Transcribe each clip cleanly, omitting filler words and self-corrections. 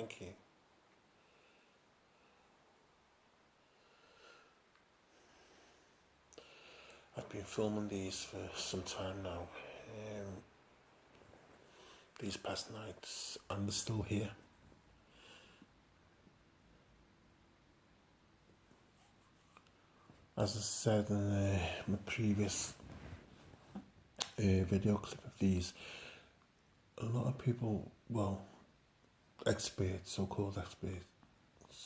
Thank you. I've been filming these for some time now, these past nights, and they're still here. As I said in my previous video clip of these, a lot of people, well, experts, so-called experts,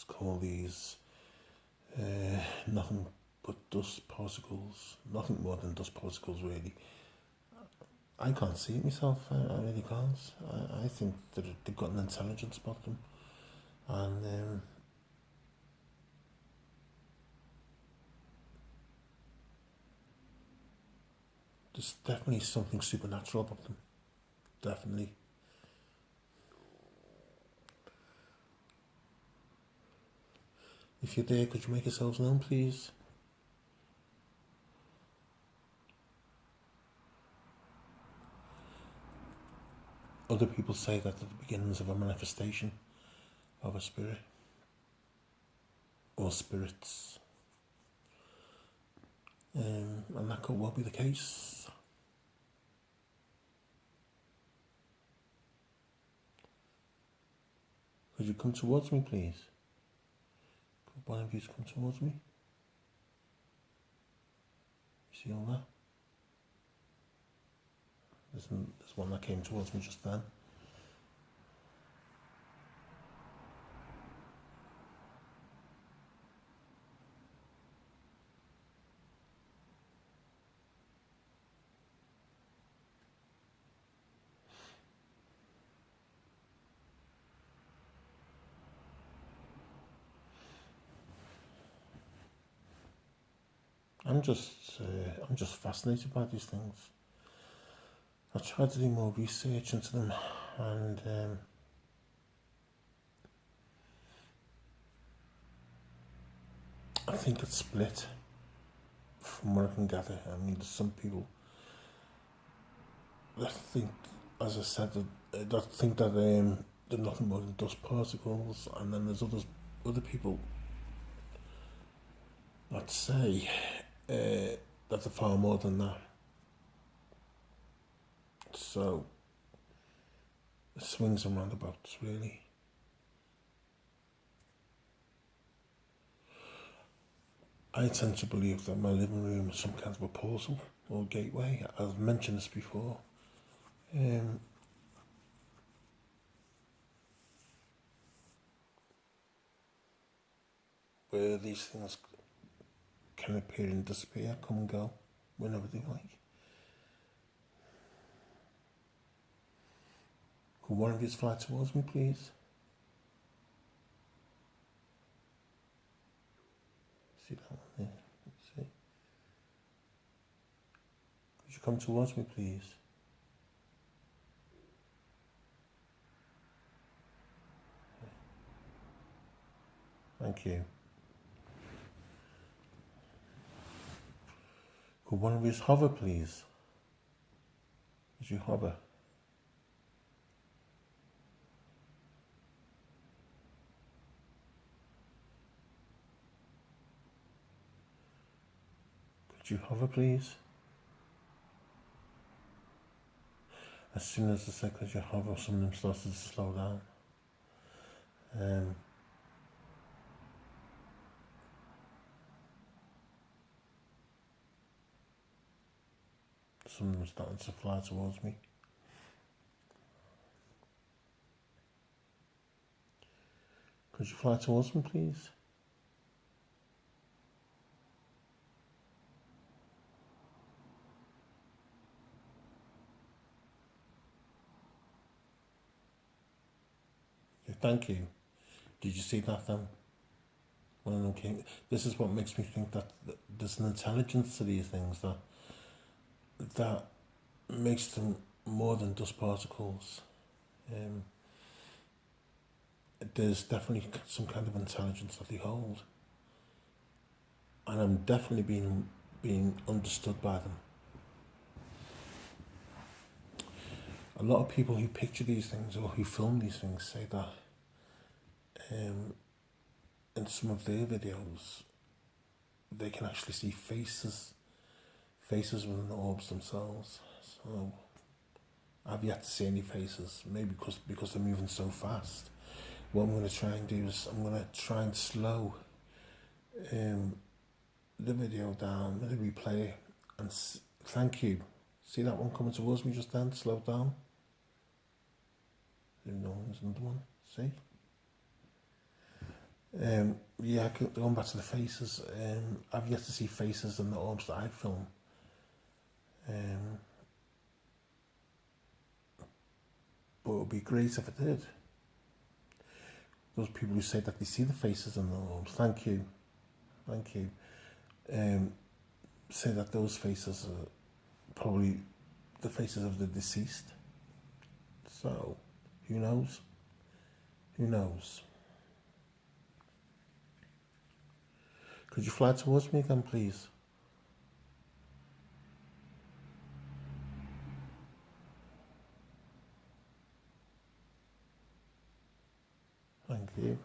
call these nothing but dust particles, nothing more than dust particles really. I can't see it myself, I really can't. I think that they've got an intelligence about them, and there's definitely something supernatural about them, definitely. If you're there, could you make yourselves known, please? Other people say that they're the beginnings of a manifestation of a spirit or spirits, and that could well be the case. Could you come towards me, please? Could one of you come towards me? You see all that? There's one that came towards me just then. I'm just fascinated by these things. I've tried to do more research into them, and I think it's split from what I can gather. I mean, there's some people that think, as I said, that think that they're nothing more than dust particles, and then there's other people that say that they're far more than that. So it swings and roundabouts, really. I tend to believe that my living room is some kind of a portal or gateway. I've mentioned this before. Where these things can appear and disappear, come and go, whenever they like. Could one of you fly towards me, please? See that one there? See? Could you come towards me, please? Thank you. Could one of you hover, please? Could you hover? Could you hover, please? As soon as I said could you hover, some of them started to slow down. Some of them starting to fly towards me. Could you fly towards me, please? Thank you. Did you see that then? One of them came. This is what makes me think that there's an intelligence to these things that makes them more than dust particles. There's definitely some kind of intelligence that they hold, and I'm definitely being understood by them. A lot of people who picture these things or who film these things say that in some of their videos, they can actually see faces within the orbs themselves. So I've yet to see any faces, maybe because they're moving so fast. What I'm going to try and do is I'm going to try and slow the video down, let it replay, and thank you. See that one coming towards me just then? Slow down. No, there's another one. See? Yeah, going back to the faces. I've yet to see faces in the orbs that I film. But it would be great if it did. Those people who say that they see the faces in the orbs, thank you. Say that those faces are probably the faces of the deceased. So, who knows? Who knows? Could you fly towards me again, please? Thank you.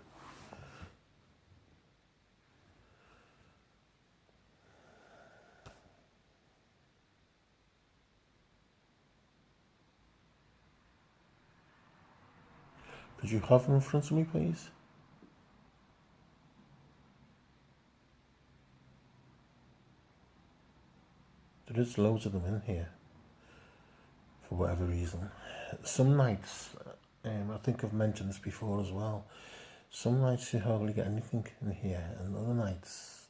Could you hover in front of me, please? There is loads of them in here, for whatever reason. Some nights, I think I've mentioned this before as well, some nights you hardly get anything in here, and other nights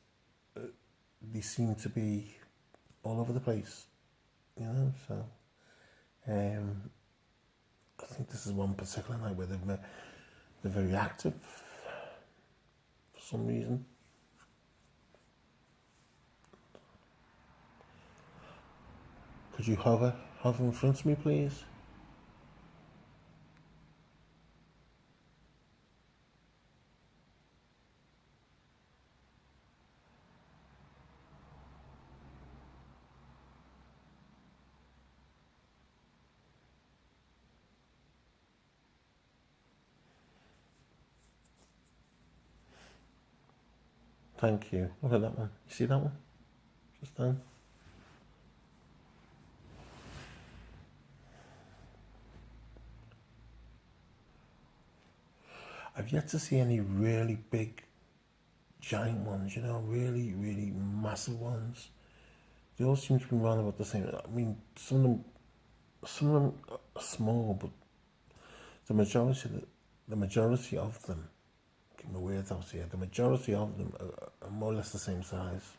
they seem to be all over the place, you know, so I think this is one particular night where they're very active for some reason. Could you hover in front of me, please? Thank you. Look at that one. You see that one? Just then. I've yet to see any really big, giant ones, you know, really, really massive ones. They all seem to be around about the same. I mean, some of them are small, but the majority of them, get my words out here, the majority of them are more or less the same size,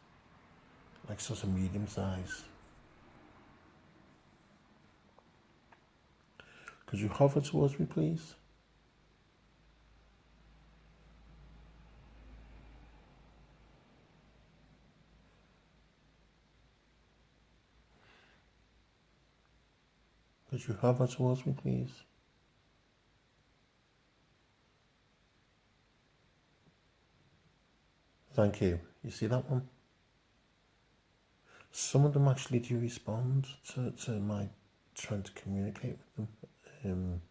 like sort of medium size. Could you hover towards me, please? Could you hover towards me, please? Thank you. You see that one? Some of them actually do respond to my trying to communicate with them,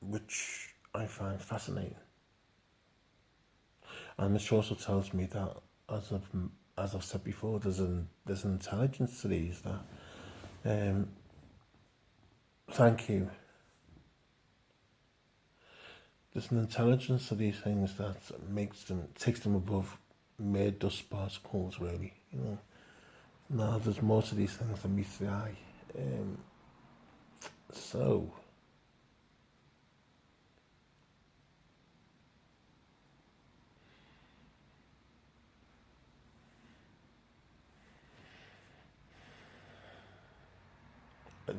which I find fascinating. And this also tells me that, as I've said before, there's an intelligence to these that. Thank you. There's an intelligence to these things that takes them above mere dust particles, really. You know. Now there's more to these things than meets the eye. So.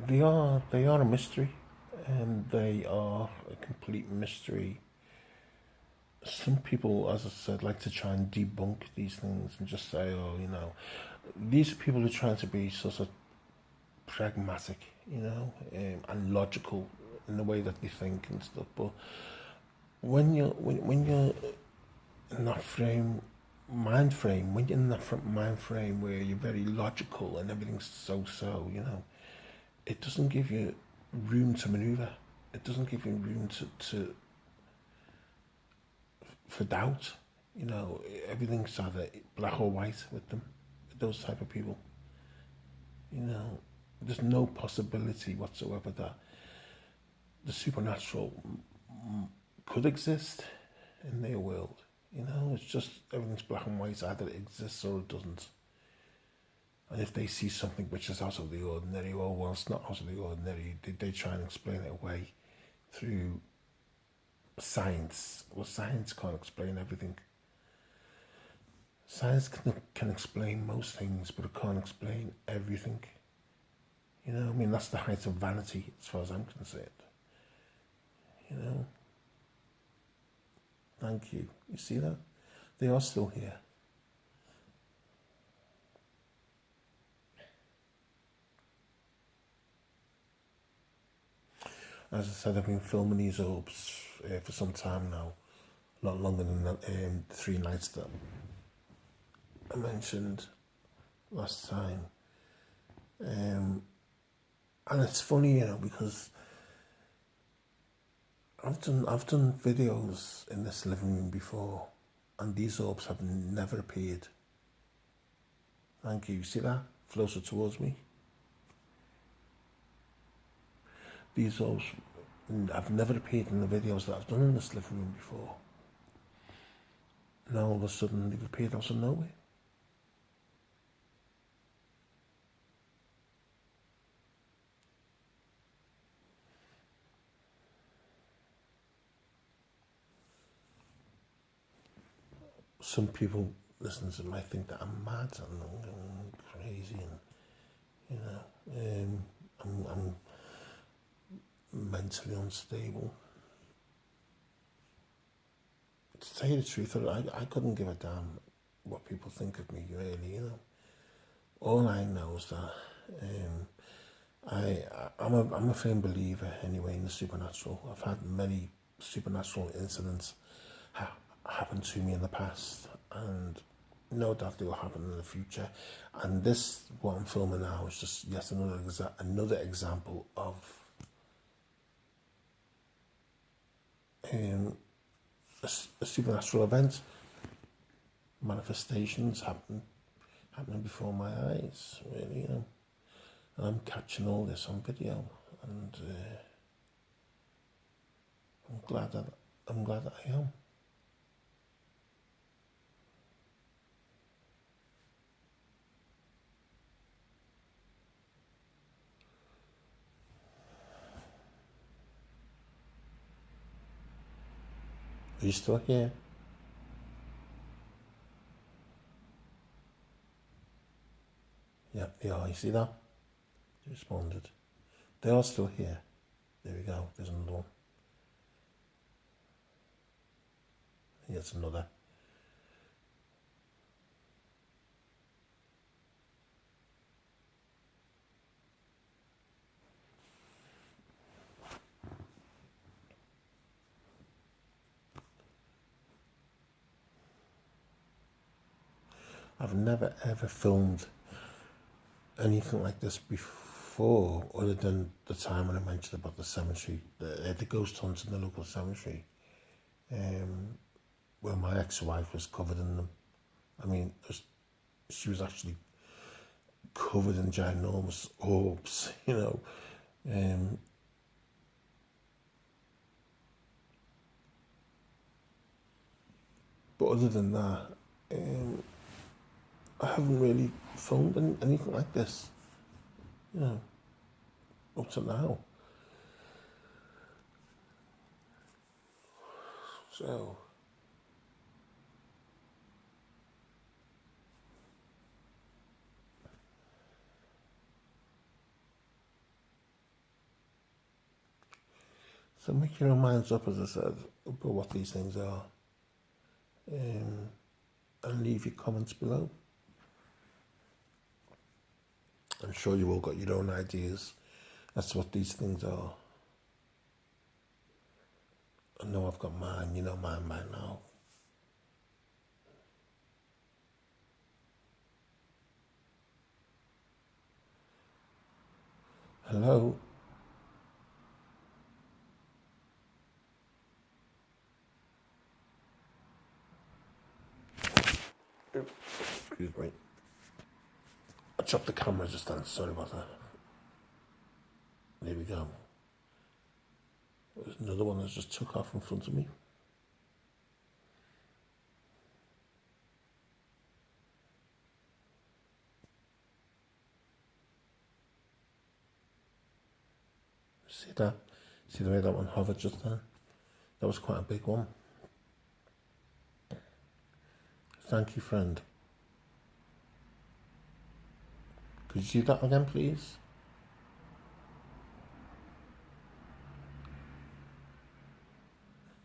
They are a mystery, and they are a complete mystery. Some people, as I said, like to try and debunk these things and just say, oh, you know, these people are trying to be sort of pragmatic, you know, and logical in the way that they think and stuff. But when you're in that mind frame, when you're in that mind frame where you're very logical and everything's so, you know, it doesn't give you room to maneuver. It doesn't give you room for doubt. You know, everything's either black or white with them, with those type of people. You know, there's no possibility whatsoever that the supernatural could exist in their world. You know, it's just everything's black and white. Either it exists or it doesn't. And if they see something which is out of the ordinary, oh, well, it's not out of the ordinary, they try and explain it away through science. Well, science can't explain everything. Science can explain most things, but it can't explain everything. You know, I mean, that's the height of vanity as far as I'm concerned. You know? Thank you. You see that? They are still here. As I said, I've been filming these orbs for some time now. Not longer than the 3 nights that I mentioned last time. And it's funny, you know, because I've done videos in this living room before, and these orbs have never appeared. Thank you. See that? Closer towards me. These orbs have never appeared in the videos that I've done in this living room before. Now all of a sudden they've appeared out of nowhere. Some people listening to might think that I'm mad and I'm crazy, and you know, I'm mentally unstable. To tell you the truth, I couldn't give a damn what people think of me, really. You know, all I know is that I'm a firm believer anyway in the supernatural. I've had many supernatural incidents happen to me in the past, and no doubt they will happen in the future. And this, what I'm filming now, is just yet another example of a supernatural event, manifestations happening before my eyes, really, you know. And I'm catching all this on video, and I'm glad that I am. Are you still here? Yeah, they are. You see that? They responded. They are still here. There we go. There's another one. Here's another. I've never ever filmed anything like this before, other than the time when I mentioned about the cemetery, the ghost hunts in the local cemetery, where my ex-wife was covered in them. I mean, she was actually covered in ginormous orbs, you know. But other than that, I haven't really filmed anything like this, you know, up to now. So make your own minds up, as I said, about what these things are, and leave your comments below. I'm sure you all got your own ideas as to what these things are. I know I've got mine, you know mine by now. Hello? Excuse me. I chopped the camera just then, sorry about that. There we go. There's another one that just took off in front of me. See that? See the way that one hovered just then? That was quite a big one. Thank you, friend. Could you see that again, please?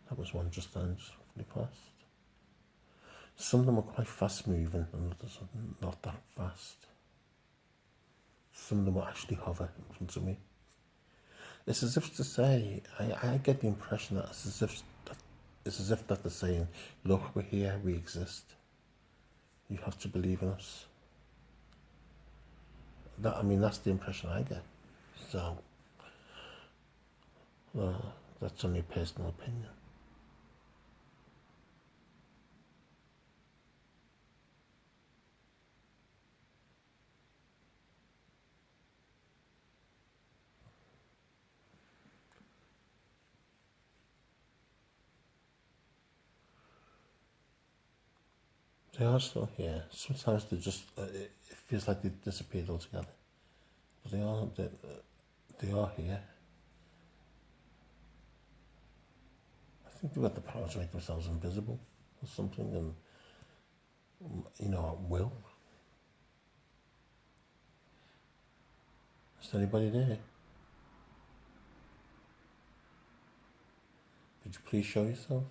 That was one just then, just really fast. Some of them are quite fast moving, and others are not that fast. Some of them will actually hover in front of me. It's as if to say, I get the impression that it's as if that they're saying, look, we're here, we exist. You have to believe in us. That's the impression I get. So, that's only a personal opinion. They are still here. Sometimes they just, it feels like they've disappeared altogether. But they are here. I think they've got the power to make themselves invisible or something, and, at will. Is there anybody there? Could you please show yourself?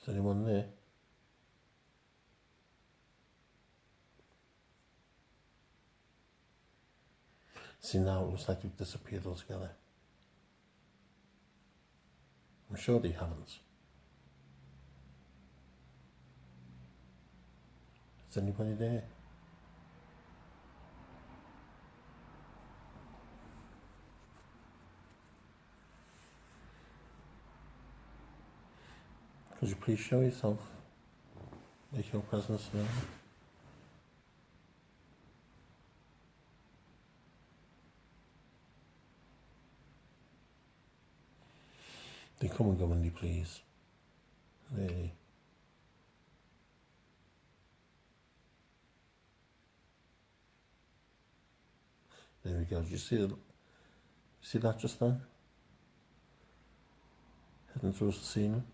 Is anyone there? See, now it looks like you've disappeared altogether. I'm sure they haven't. Is anybody there? Could you please show yourself? Make your presence known. They come and go when they please. Really. There we go. Did you see that just then? Heading towards the ceiling.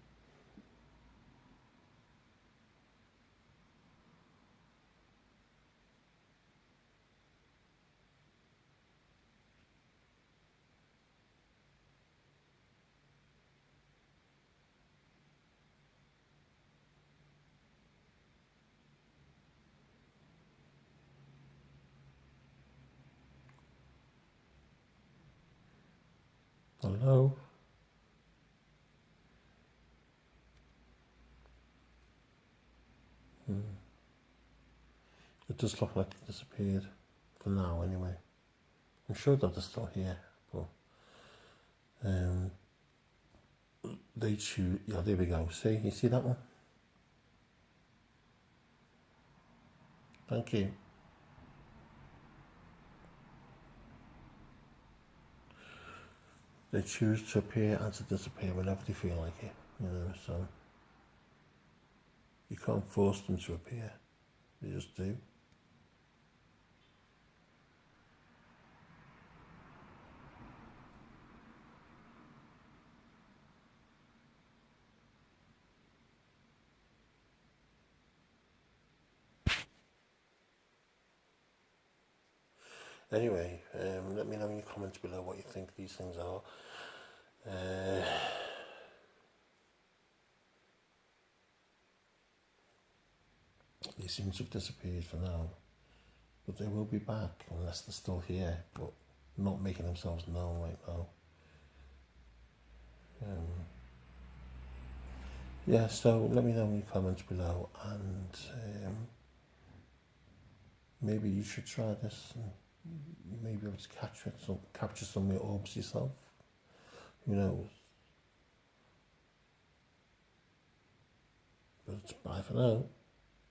Hello? It does look like it disappeared, for now anyway. I'm sure that they're still here, but they choose. Yeah, there we go. See, you see that one? Thank you. They choose to appear and to disappear whenever they feel like it, so you can't force them to appear, they just do. Anyway, let me know in your comments below what you think these things are. They seem to have disappeared for now, but they will be back unless they're still here, but not making themselves known right now. Yeah, so let me know in your comments below, and maybe you should try this, and you may be able able to capture some of your orbs yourself. Who knows? But bye for now.